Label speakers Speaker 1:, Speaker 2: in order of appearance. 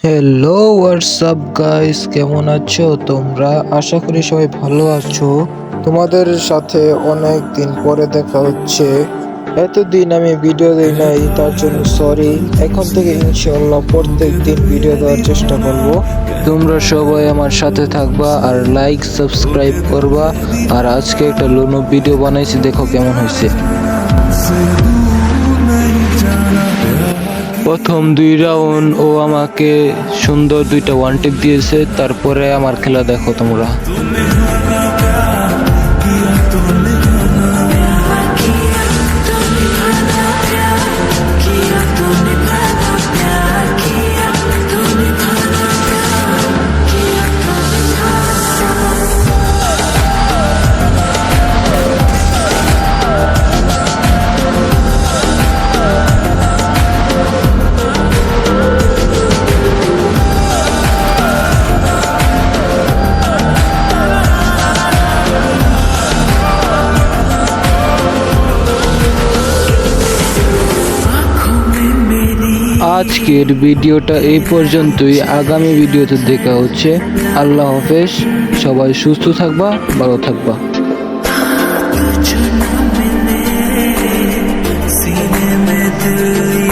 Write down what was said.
Speaker 1: Hello WhatsApp guys, কেমন আছো তোমরা? আশা করি সবাই ভালো আছো। তোমাদের সাথে অনেক দিন পরে দেখা হচ্ছে। এতদিন আমি ভিডিও দিই নাই, তার জন্য সরি। এখন থেকে ইনশাআল্লাহ প্রত্যেক দিন ভিডিও দেওয়ার চেষ্টা করব। তোমরা সবাই আমার সাথে থাকবা আর লাইক সাবস্ক্রাইব করবা। আর আজকে একটা লোনো ভিডিও বানাইছি, দেখো কেমন হয়েছে। প্রথম 2 রাউন্ড ও আমাকে সুন্দর 2টা ওয়ান টিপ দিয়েছে, তারপরে আমার খেলা দেখো তোমরা। আজকের ভিডিওটা এই পর্যন্তই। আগামী ভিডিওতে দেখা হচ্ছে। আল্লাহ হাফেজ। সবাই সুস্থ থাকবা, ভালো থাকবা।
Speaker 2: सीने में दिल